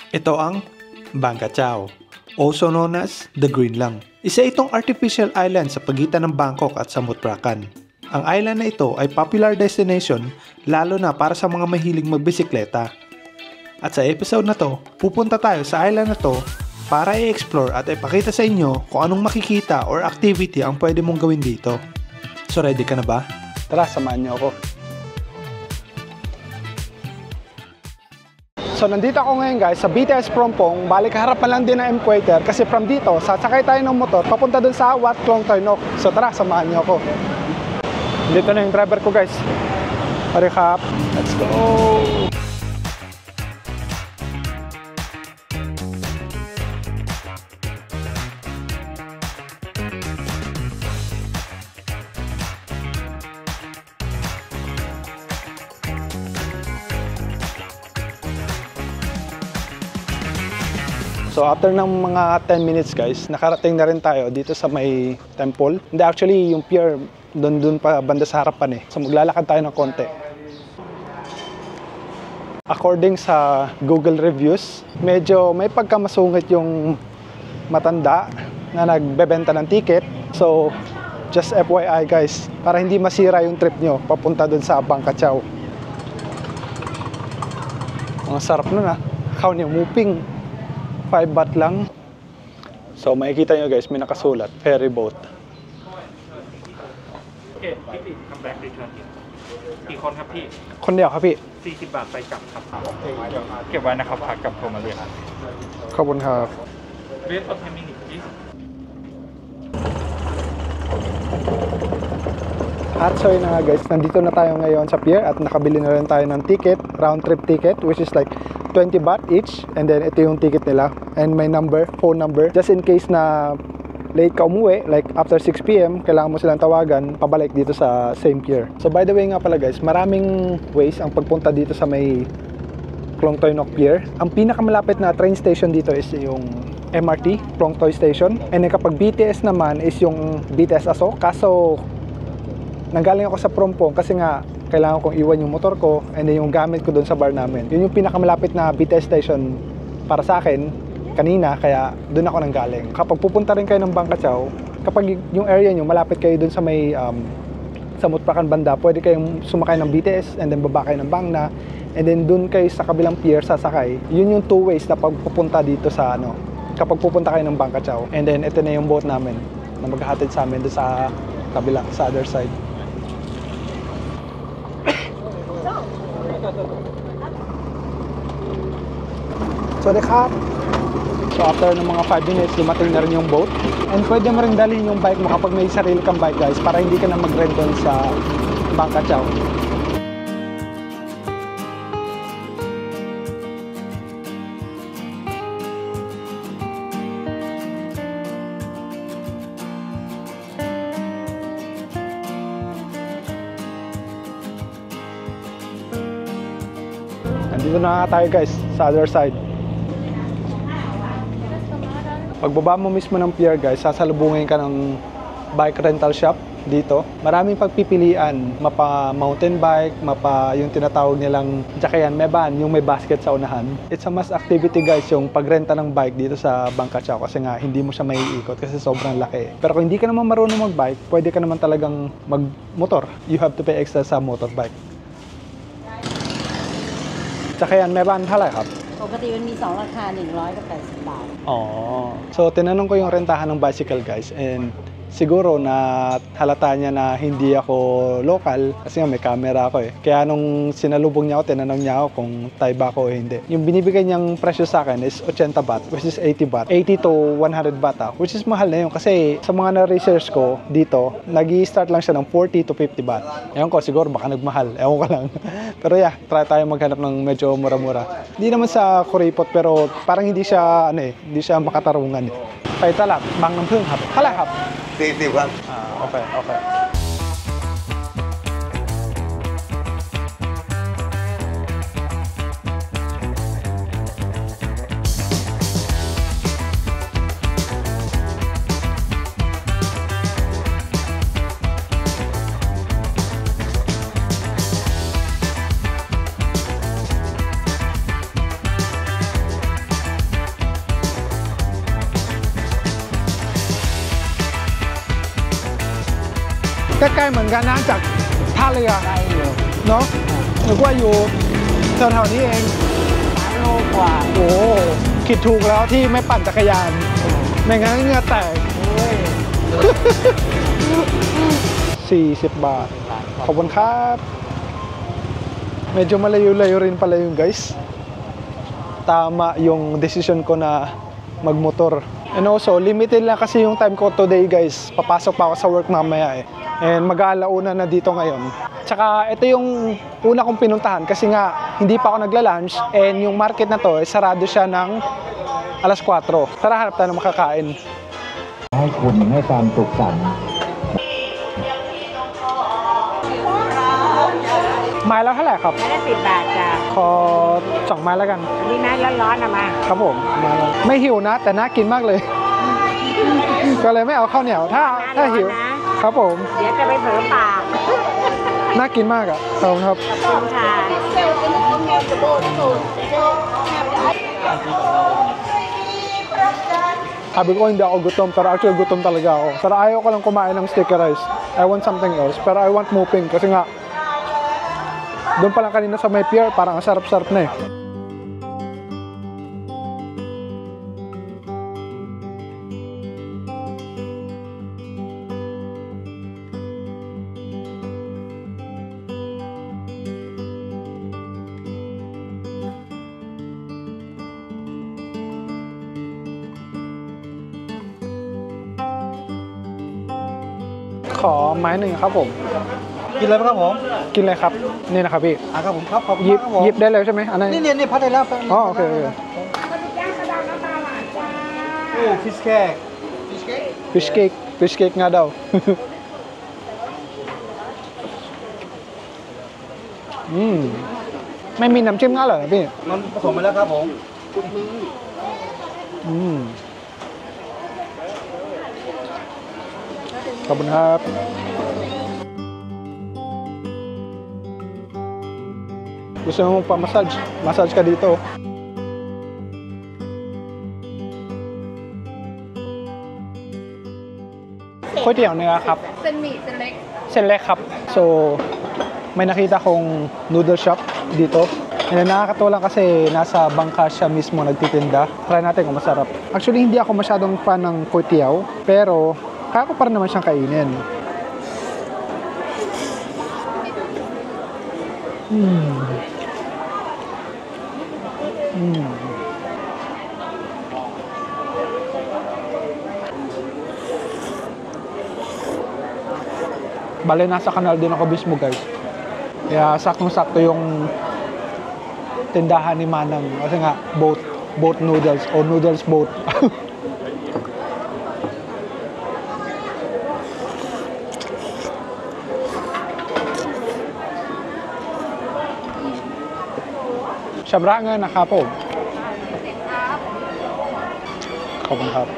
Ito ang Bangkachao, also known as the Green Lang. Isa itong artificial island sa pagitan ng Bangkok at Samut Prakan. Ang island na ito ay popular destination lalo na para sa mga mahilig magbisikleta. At sa episode na to, pupunta tayo sa island na to para i-explore at ipakita sa inyo kung anong makikita or activity ang pwede mong gawin dito. So ready ka na ba? Tara, samahan niyo ako. So nandito ako ngayon guys sa BTS Phromphong. Balik harapan lang din ng Equator kasi from dito sasakay tayo ng motor papunta dun sa Wat Klong Toy Nok. So tara, samahan niyo ako. Dito na yung driver ko guys. Hurry up. Let's go. So after ng mga 10 minutes guys, nakarating na rin tayo dito sa may temple. Hindi, actually yung pier doon pa banda sa harapan eh. So maglalakad tayo ng konti. According sa Google reviews, medyo may pagkamasungit yung matanda na nagbebenta ng ticket. So just FYI guys, para hindi masira yung trip nyo papunta doon sa Bangkachao. Ang sarap nun ah. Kaw niya muping. 5 baht lang. So makikita nyo guys, may nakasulat, ferry boat. Okay, คัมแบ็กรีเทิร์นกี่คนครับพี่ คนเดียวครับพี่ 40 บาทไปกลับครับเก็บไว้นะครับขากลับโทรมาเลยครับ ขอบคุณครับ Wait for 10 minutes please. At so yun na nga guys, nandito na tayo ngayon sa pier at nakabili na rin tayo ng ticket, round trip ticket, which is like 20 baht each, and then ito yung ticket nila and may number, phone number, just in case na late ka umuwi, like after 6 PM, kailangan mo silang tawagan pabalik dito sa same pier. So by the way nga pala guys, maraming ways ang pagpunta dito sa may Klong Toy Nok Pier. Ang pinakamalapit na train station dito is yung MRT, Klong Toy Station, and then kapag BTS naman is yung BTS Aso. Kaso nanggaling ako sa Phromphong kasi nga kailangan kong iwan yung motor ko and then yung gamit ko doon sa bar namin. Yun yung pinakamalapit na BTS station para sa akin kanina, kaya doon ako nanggaling. Kapag pupunta rin kayo ng Bangkachao, kapag yung area nyo malapit kayo doon sa may Samut Prakan banda, pwede kayong sumakay ng BTS and then baba kayo ng Bangna and then doon kayo sa kabilang pier sasakay. Yun yung 2 ways na pagpupunta dito sa kapag pupunta kayo ng Bangkachao. And then ito na yung boat namin na maghahatid sa amin doon sa kabila, sa other side. So after ng mga 5 minutes, dumating na rin yung boat. And pwede mo rin dalhin yung bike mo kapag may sarili kang bike guys, para hindi ka na mag-rent doon sa Bangkachao. Nandito na tayo guys, sa other side. Pagbaba mo mismo ng pier guys, sasalubungin ka ng bike rental shop dito. Maraming pagpipilian, mapa mountain bike, mapa yung tinatawag nilang jakayan, may van, yung may basket sa unahan. It's a must activity guys yung pagrenta ng bike dito sa Bangkachao kasi nga hindi mo siya maiikot kasi sobrang laki. Pero kung hindi ka naman marunong magbike, pwede ka naman talagang magmotor. You have to pay extra sa motorbike. จักรยานแม่บ้านเท่าไหร่ครับ ปกติมันมี2 ราคา 100 กับ 80 บาท อ๋อ so tinanong ko yung rentahan ng bicycle guys and siguro na halata niya na hindi ako local kasi nga may camera ako eh. Kaya nung sinalubong niya ako, tinanong niya ako kung Thai ba ako o hindi. Yung binibigay niyang presyo sa akin is 80 baht, which is 80 baht. 80 to 100 baht which is mahal na yun kasi sa mga na-research ko dito, nag-i-start lang siya ng 40 to 50 baht. Ewan ko, siguro baka nagmahal. Ewan ko lang. Pero yeah, try tayo maghanap ng medyo mura-mura. Hindi naman sa kuripot pero parang hindi siya, hindi siya makatarungan eh. ไปตลาดบางน้ำผึ้งครับเท่าไหร่ครับ40 ครับโอเค ใกล้ๆเหมือนกันนะจากท่าเรือ ได้อยู่ เนาะนึกว่าอยู่แถวๆนี้เอง 3 โลกว่า โอ้คิดถูกแล้วที่ไม่ปั่นจักรยาน ไม่งั้นเหงื่อแตก โอ้ย 40 บาท ขอบคุณครับ Medyo malayo-layo rin pala yung guys. Tama yung decision ko na magmotor. And also, limited lang kasi yung time ko today guys. Papasok pa ako sa work mamaya eh. And mag-aalauna na dito ngayon. Tsaka ito yung una kong pinuntahan kasi nga hindi pa ako nagla-lunch. And yung market na to, sarado siya ng alas 4. Tara, hanap tayo ng makakain. ให้คุณให้ความสุขสันต์ ไม้แล้วเท่าไหร่ครับ ไม่ได้10 บาทจ้ะ ขอ2 ไม้แล้วกัน อันนี้นะร้อนๆนะมา ครับผมมาแล้วไม่หิวนะ แต่น่ากินมากเลย ก็เลยไม่เอาข้าวเหนียวถ้าหิว ครับผม เดี๋ยวจะไปเผลอปาก น่ากินมากอ่ะขอบคุณครับ ขอบคุณค่ะ Sabi ko hindi ako gutom, pero actually gutom talaga ako. Pero ayaw ko lang kumain ng sticky rice. I want something else, pero I want muping kasi nga doon pa lang kanina sa may pier, parang ang sarap-sarap na eh.ขอไม้หนึ่งครับผม กินอะไรบ้างครับผม กินเลยครับ นี่นะครับพี่ ครับผมครับขอบคุณ หยิบ ครับผม หยิบได้เลยใช่ไหมอันนั้น นี่พัดได้แล้ว อ๋อโอเค โอ้ฟิชแขก fish cake nga daw ไม่มีน้ำจิ้มง่ายเหรอพี่ มันผสมมาแล้วครับผม ขอบคุณครับ Gusto mo pa-massage? Massage ka dito. ก๋วยเตี๋ยวเนื้อครับ เส้นหมี่เส้นเล็ก เส้นเล็กครับ So, may nakita kong noodle shop dito. And nakakatawa lang kasi nasa bangka siya mismo nagtitinda. Try natin kung masarap. Actually, hindi ako masyadong fan ngก๋วยเตี๋ยว, pero kaya ko pa rin naman siyang kainin. Bale, nasa kanal din ako mismo guys. Kaya saktong-sakto yung tindahan ni Manang. Kasi nga, boat noodles o noodles boat. Syabra nga nakapog. Kapag hap.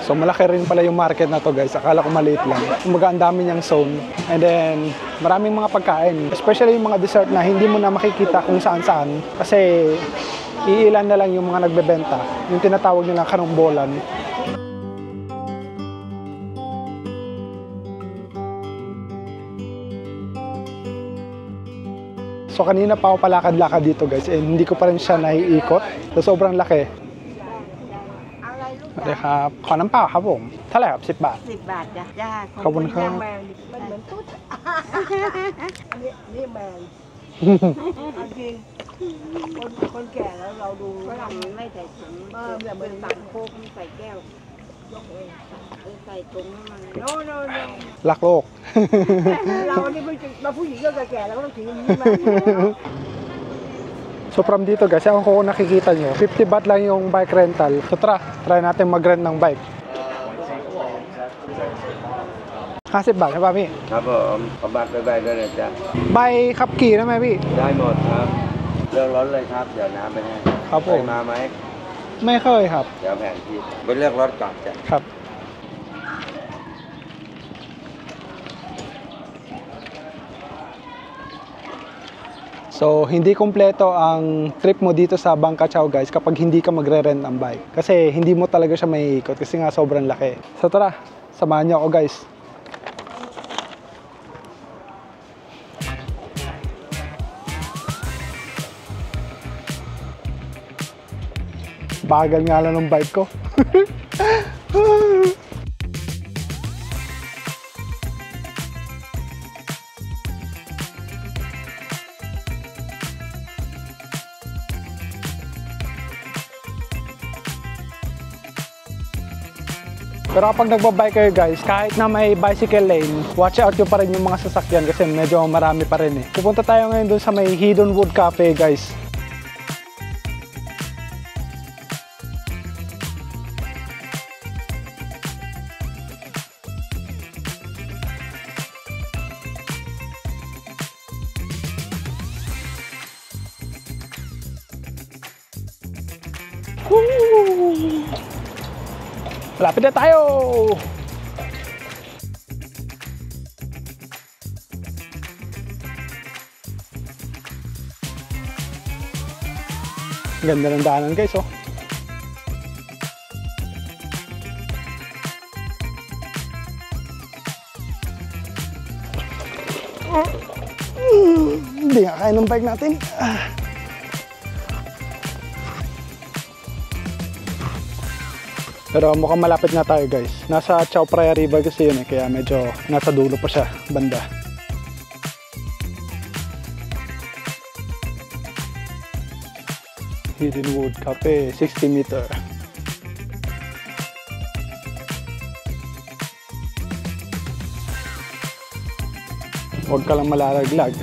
So malaki rin pala yung market na to guys. Akala ko maliit lang. Kumbaga ang dami niyang zone. And then maraming mga pagkain. Especially yung mga dessert na hindi mo na makikita kung saan-saan. Kasi iilan na lang yung mga nagbebenta. Yung tinatawag nilang karumbolan. So kanina pa ako palakad-lakad dito guys. And hindi ko pa rin siya naiikot. So sobrang laki. สวัสดีครับ ขอน้ำเปล่าครับผม เท่าไหร่ครับ 10 บาท 10 บาทจ้ะจ้า ขอบคุณครับ แมวมันเหมือนตุ๊ดนี่แมวจริงคนแก่แล้วเราดูฝรั่งไม่ใส่ถุงแต่เหมือนตักโค้กใส่แก้วยกเองใส่ถุงมันโน่ รักโลก เรานี่เราผู้หญิงก็แก่แล้วก็ต้องถืออย่างนี้มา So from dito guys, kung nakikita nyo, 50 baht lang yung bike rental. So try natin mag-rent ng bike. 50 บาทใช่ป่ะพี่ ครับผมเอาบัตรไปใบด้วยนะจ๊ะ ใบขับขี่ได้ไหมพี่ ได้หมดครับ เรื่องรถเลยครับ เดี๋ยวน้ำไปให้ ครับผม เคยมาไหม ไม่เคยครับ เดี๋ยวแผนที่ไปเลือกรถก่อนจ้ะ ครับ So, hindi kompleto ang trip mo dito sa Bang Kachao guys kapag hindi ka magre-rent ng bike. Kasi hindi mo talaga siya maiikot kasi nga sobrang laki. So tara, samahan niyo ako guys. bagal nga lang ng bike ko. Pero kapag nagbabike kayo guys, kahit na may bicycle lane, watch out nyo pa rin yung mga sasakyan kasi medyo marami pa rin eh. Pupunta tayo ngayon dun sa may Hidden Wood Cafe guys. Woo! Lapit na tayo! Ganda ng daanan guys, oh. Hindi nga kaya ng bike natin. Pero mukhang malapit na tayo guys. Nasa Chao Phraya River kasi yun eh, kaya medyo nasa dulo pa siya, banda. Hidden Wood Cafe, 60 meter. Huwag ka lang malalaglag.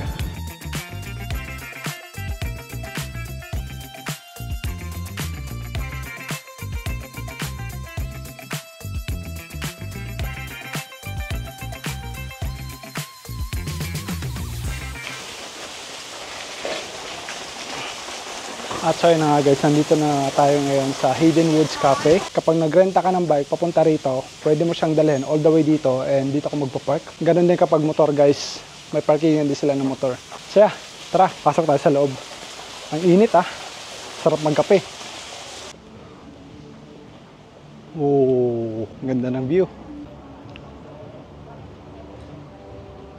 At so yun na nga guys, nandito na tayo ngayon sa Hidden Woods Cafe. Kapag nagrenta ka ng bike papunta rito, pwede mo siyang dalhin all the way dito and dito ka magpapark. Ganun din kapag motor guys, may parkingan din sila ng motor. So yeah, tara, pasok tayo sa loob. Ang init ah, sarap magkape. Oh, ganda ng view.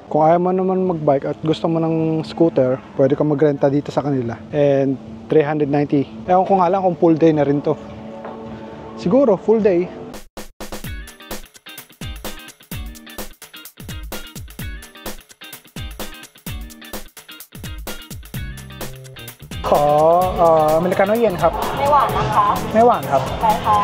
Kung ayaw mo naman magbike at gusto mo ng scooter, pwede ka magrenta dito sa kanila. And 390. Ewan ko nga lang kung full day na rin to. Siguro full day.ขอ Americano เย็นครับไม่หวานนะคะไม่หวานครับใช่ค่ะ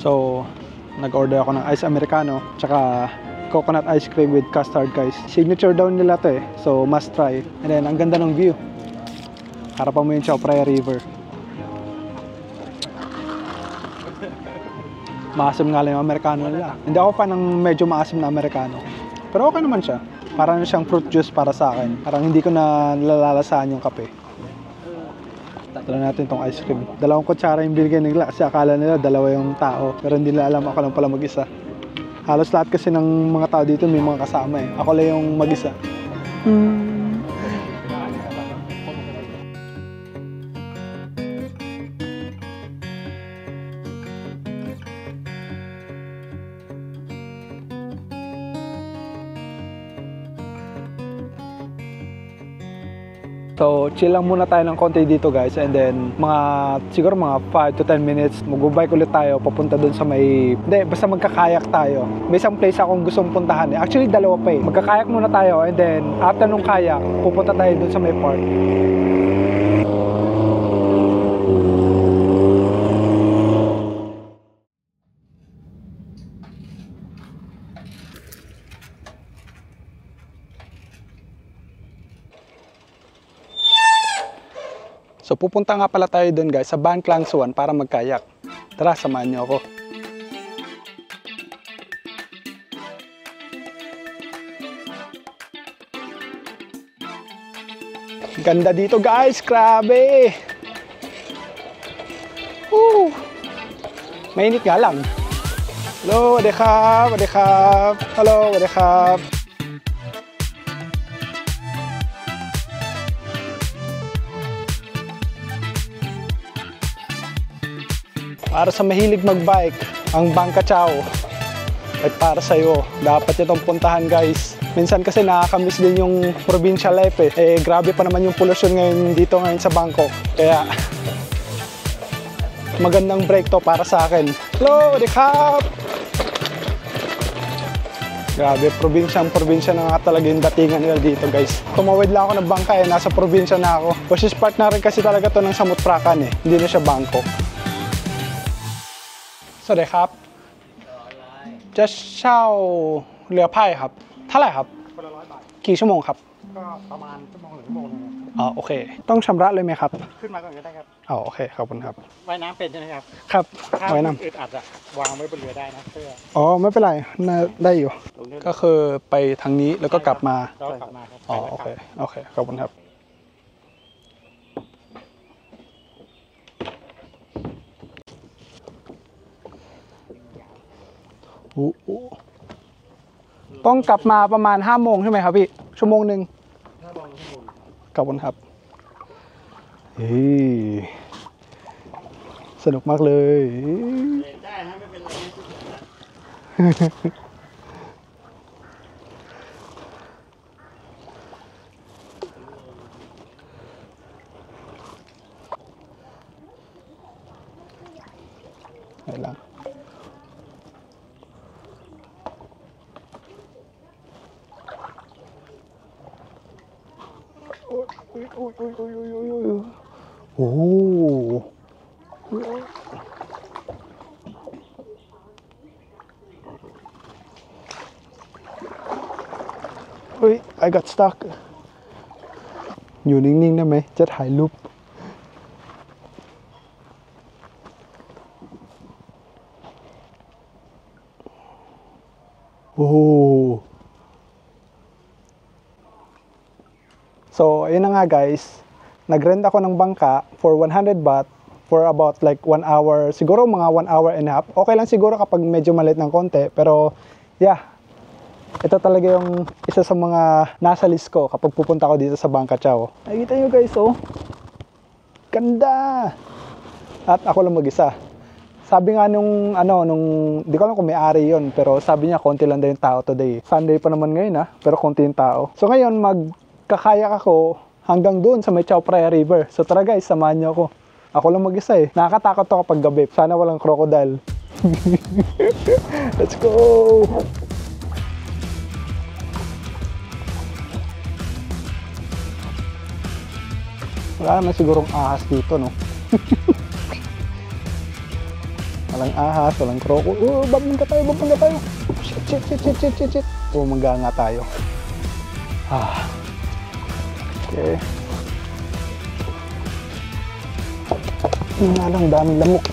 So nag-order ako ng ice americano tsaka coconut ice cream with custard guys. Signature daw nila to eh, so must try. And then ang ganda ng view, harapan mo yung Chao Phraya River. Maasim nga lang yung americano nila. Hindi ako fan ng medyo maasim na americano, pero okay naman siya. Parang siyang fruit juice para sa akin. Parang hindi ko na nalalasahan yung kape. Tala natin tong ice cream. 2 kutsara yung binigyan nila kasi akala nila 2 yung tao. Pero hindi nila alam ako lang pala mag-isa. Halos lahat kasi ng mga tao dito may mga kasama eh. Ako lang yung mag-isa. So, chill lang muna tayo ng konti dito guys, and then siguro mga 5 to 10 minutes mag-bike ulit tayo papunta dun sa may, basta magkakayak tayo. May isang place akong gustong puntahan eh. Actually 2 pa eh. Magkakayak muna tayo and then after nung kayak, pupunta tayo dun sa may park. So pupunta nga pala tayo dun guys sa Ban Klang Suan para magkayak. Tara, samahan niyo ako. Ganda dito guys, grabe! Woo! Mainit nga lang. Hello, wadekap, wadekap. Hello, wadekap. Para sa mahilig magbike, ang Bangka Chao. Like para sa'yo, dapat itong puntahan guys. Minsan kasi nakakamiss din yung provincial life eh. Grabe pa naman yung pollution ngayon dito ngayon sa Bangkok. Kaya magandang break to para sa akin. Hello, Dikap! Grabe, probinsya na nga talaga yung datingan nila dito guys. Tumawid lang ako ng bangka nasa probinsya na ako. Which is part na rin kasi talaga to ng Samut Prakan hindi na siya Bangkok. So, Dikap จะเช่าเรือพายครับเท่าไหร่ครับคนละ100 บาทกี่ชั่วโมงครับก็ประมาณ1 ชั่วโมงนึงอ๋อโอเคต้องชำระเลยไหมครับขึ้นมาก่อนก็ได้ครับอ๋อโอเคขอบคุณครับว่ายน้ำเป็นใช่ไหมครับครับว่ายน้ำอึดอัดอะวางไว้บนเรือได้นะเสื้ออ๋อไม่เป็นไรได้อยู่ก็คือไปทางนี้แล้วก็กลับมาครับอ๋อโอเคขอบคุณครับต้องกลับมาประมาณ5 โมงใช่ไหมครับพี่ชั่วโมงนึงขอบคุณครับสนุกมากเลยได้นะไม่เป็นไรไหนล่ะโอ้เฮ้ย I got stuck อยู่นิ่งๆได้ไหมจะถ่ายรูปโอ้ So, ayun na nga guys, nag-rent ako ng bangka for 100 baht for about like 1 hour, siguro mga 1 hour and a half. Okay lang siguro kapag medyo maliit ng konti, pero yeah, ito talaga yung isa sa mga nasa list ko kapag pupunta ko dito sa Bangka Chao. Nakikita nyo guys, oh, ganda! At ako lang mag-isa. Sabi nga nung di ko alam kung may-ari yun, pero sabi niya konti lang daw yung tao today. Sunday pa naman ngayon pero konti yung tao. So ngayon magkakayak ako hanggang doon sa may Chao Phraya River. So tara guys, samahan niyo ako. Ako lang mag-isa Nakakatakot ako kapag gabi. Sana walang crocodile. Let's go! Wala naman sigurong ahas dito, no? Walang ahas, walang crocodile. Babangga tayo. Shit. Bumangga nga tayo. Okay. Yung nga lang, daming lamok.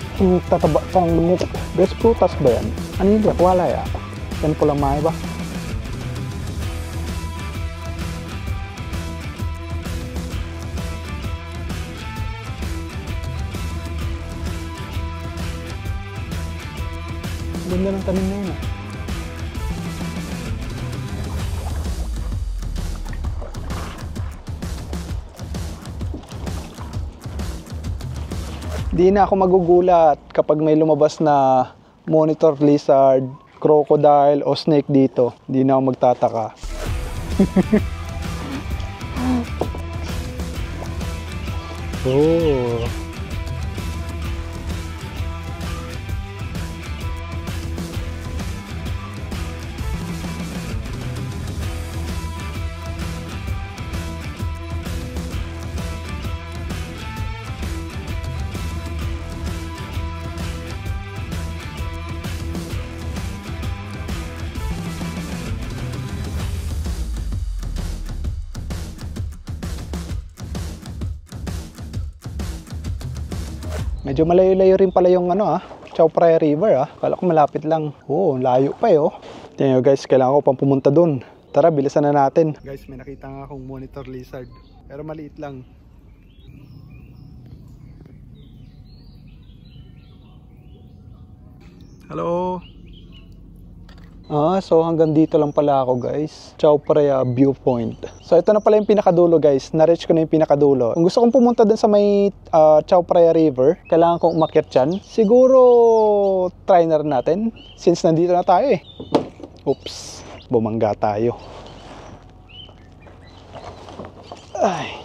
Tataba pa ng lamok. Best prutas ba yan? Ano yun? Wala ya. Yan po lang may ba? Ganda ng tanim na yun Di na ako magugulat kapag may lumabas na monitor lizard, crocodile o snake dito. Di na ako magtataka. Oh. Medyo malayo-layo rin pala yung Chao Phraya River Kala ko malapit lang. Oh, layo pa Tingnan nyo guys, kailangan ko pang pumunta dun. Tara, bilisan na natin. Guys, may nakita nga akong monitor lizard. Pero maliit lang. Hello. So hanggang dito lang pala ako guys. Chao Phraya Viewpoint. So ito na pala yung pinakadulo guys. Na-reach ko na yung pinakadulo. Kung gusto kong pumunta dun sa may Chao Phraya River, kailangan kong umakyat dyan. Siguro try na rin natin since nandito na tayo eh. Oops, bumangga tayo. Ay.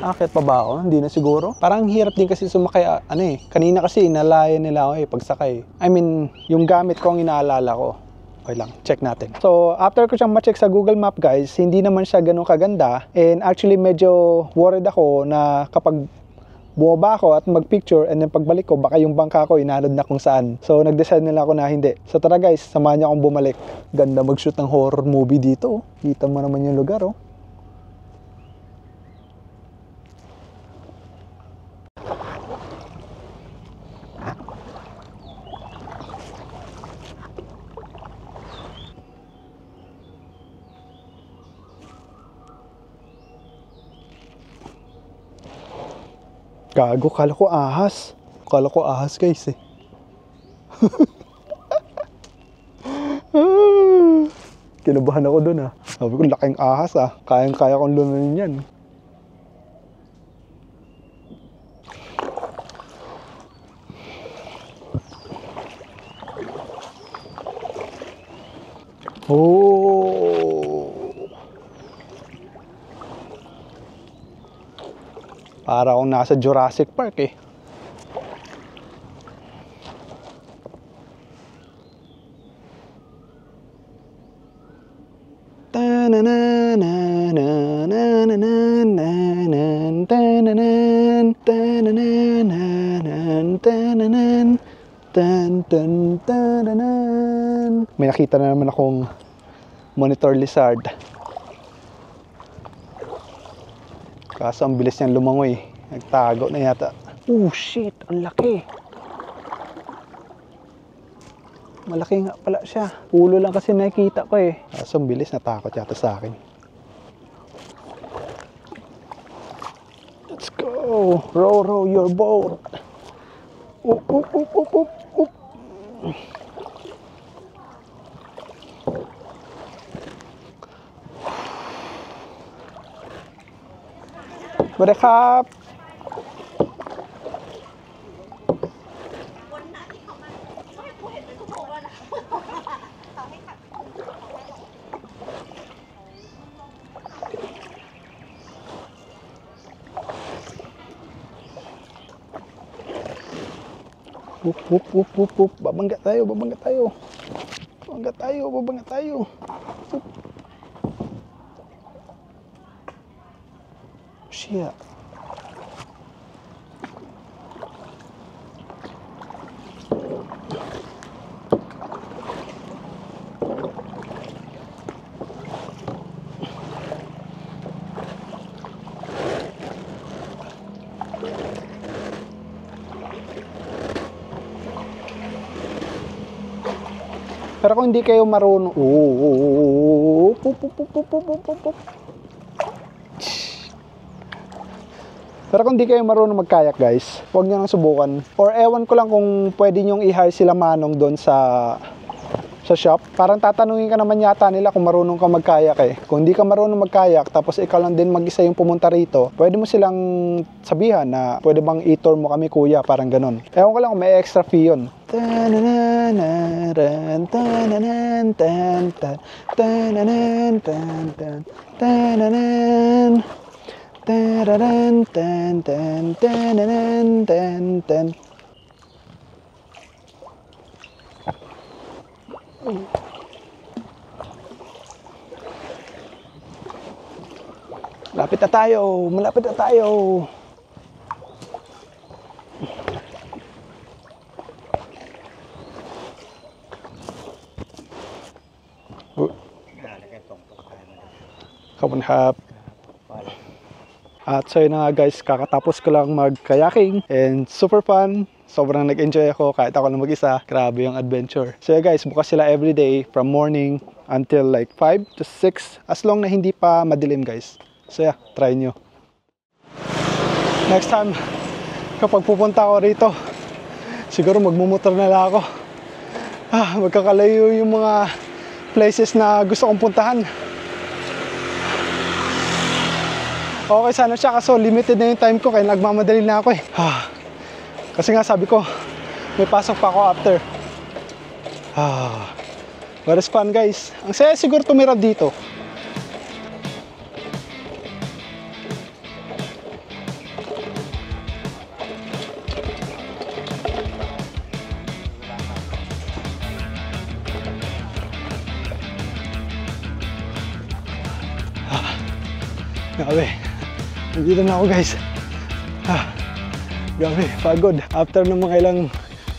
Akit pa ba ako? Hindi na siguro. Parang hirap din kasi sumakay. Kanina kasi inalaya nila ako pagsakay. I mean, yung gamit ko ang inaalala ko. Okay lang, check natin. So, after ko siyang ma-check sa Google Map guys, hindi naman siya ganun kaganda. And actually, medyo worried ako na kapag bumaba ako at mag-picture and then pagbalik ko, baka yung bangka ko inalad na kung saan. So, nag-decide nila ako na hindi. So, tara guys, samahan niyo akong bumalik. Ganda mag-shoot ng horror movie dito. Kita mo naman yung lugar, oh. Gago, kala ko ahas. Kala ko ahas guys eh. Kinabahan ako dun ah. Sabi ko, laking ahas ah. Kayang-kaya kong lumanin yan. Oh. Para akong nasa Jurassic Park eh. May nakita na naman akong monitor lizard. Kaso ang bilis niyang lumangoy. Nagtago na yata. Oh shit, ang laki. Malaki nga pala siya. Ulo lang kasi nakikita ko eh. Kaso ang bilis, natakot yata sa akin. Let's go. Row your boat. Oop, oop, oop, oop, oop, oop.สวัสดีครับ Babangga tayo. Shit. Pero kung hindi kayo marunong, pero kung hindi kayo marunong mag-kayak guys, huwag nyo nang subukan. Or ewan ko lang kung pwede nyong i-hire sila manong doon sa shop. Parang tatanungin ka naman yata nila kung marunong ka mag-kayak eh. Kung hindi ka marunong mag-kayak, tapos ikaw lang din mag-isa yung pumunta rito, pwede mo silang sabihan na pwede bang i-tour mo kami kuya, parang ganun. Ewan ko lang kung may extra fee yun. Malapit na tayo. Kapun hap. At so yun na nga guys, kakatapos ko lang mag-kayaking and super fun. Sobrang nag-enjoy ako kahit ako lang mag-isa. Grabe yung adventure. So yeah guys, bukas sila everyday from morning until like 5 to 6 as long na hindi pa madilim guys. So yeah, try nyo. Next time, kapag pupunta ako rito Siguro magmumotor na lang ako. Magkakalayo yung mga places na gusto kong puntahan. Okay sana siya, kaso limited na yung time ko kaya nagmamadali na ako eh. Kasi nga sabi ko, may pasok pa ako after. But it's fun guys. Ang saya siguro tumira dito. Grabe. Nandito na ako guys. Grabe, pagod. After ng mga ilang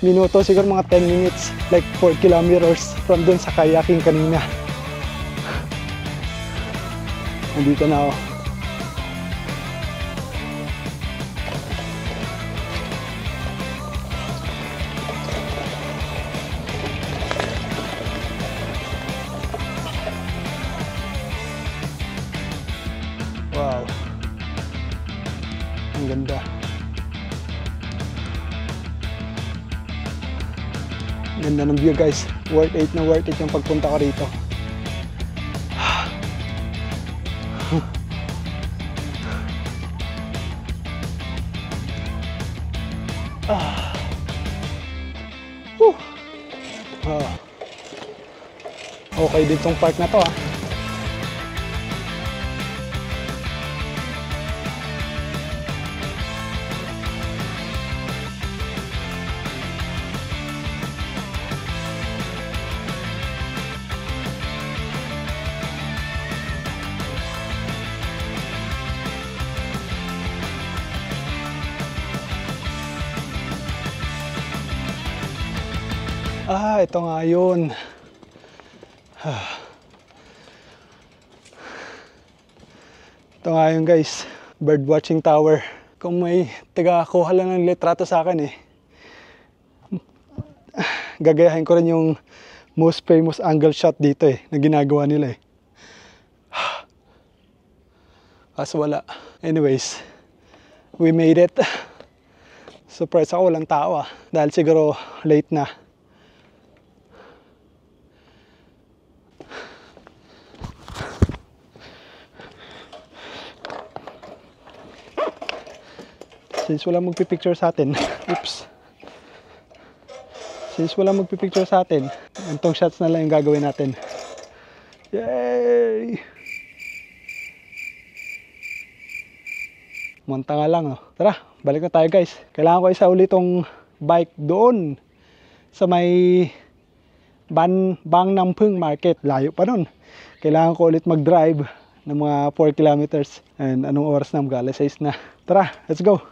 minuto, siguro mga 10 minutes, like 4 kilometers from dun sa kayaking kanina. Nandito na ako. Wow. Ang ganda. Ganda ng view guys. Worth it na worth it yung pagpunta ko rito. Okay din tong park na to ito nga yun. Ito nga yun guys, bird watching tower. Kung may taga-kuha lang ng litrato sa akin gagayahin ko rin yung most famous angle shot dito na ginagawa nila Kaso wala. Anyways, we made it. Surprise ako, walang tao dahil siguro late na. Since wala magpipicture sa atin, Since wala magpipicture sa atin, itong shots na lang yung gagawin natin. Yay! Munta nga lang Tara, balik na tayo guys. Kailangan ko isa ulit tong bike doon sa may Bang Nampung Market. Layo pa nun. Kailangan ko ulit mag-drive ng mga 4 kilometers. And anong oras na? Mag-alas 6 na. Tara, let's go!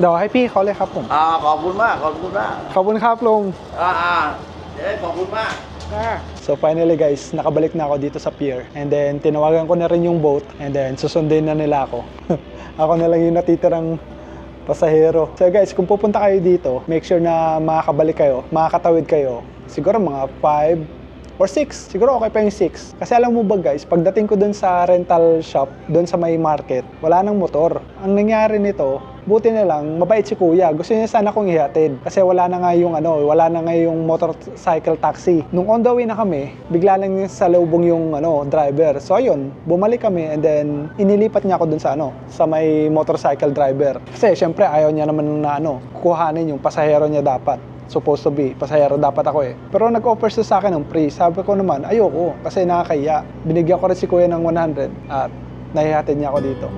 เดี๋ยวให้พี่เขาเลยครับผม ขอบคุณมาก ขอบคุณมาก ขอบคุณครับลุง ขอบคุณมาก So finally guys, nakabalik na ako dito sa pier. And then tinawagan ko na rin yung boat. And then susundin na nila ako. Ako na lang yung natitirang pasahero. So guys, kung pupunta kayo dito, make sure na makakabalik kayo, makakatawid kayo. Siguro mga 5 or 6. Siguro okay pa yung 6. Kasi alam mo ba guys, pagdating ko dun sa rental shop, dun sa may market, wala nang motor. Ang nangyari nito, buti na lang, mabait si kuya. Gusto niya sana akong ihatid. Kasi wala na nga yung motorcycle taxi. Nung on the way na kami, bigla lang niya sa lubong yung driver. So ayun, bumalik kami and then inilipat niya ako dun sa sa may motorcycle driver. Kasi syempre ayaw niya naman na kukuhanin yung pasahero niya dapat. Supposed to be, pasahero dapat ako Pero nag-offer siya sa akin ng free. Sabi ko naman, ayoko kasi nakakahiya. Binigyan ko rin si kuya ng 100 at nahihatid niya ako dito.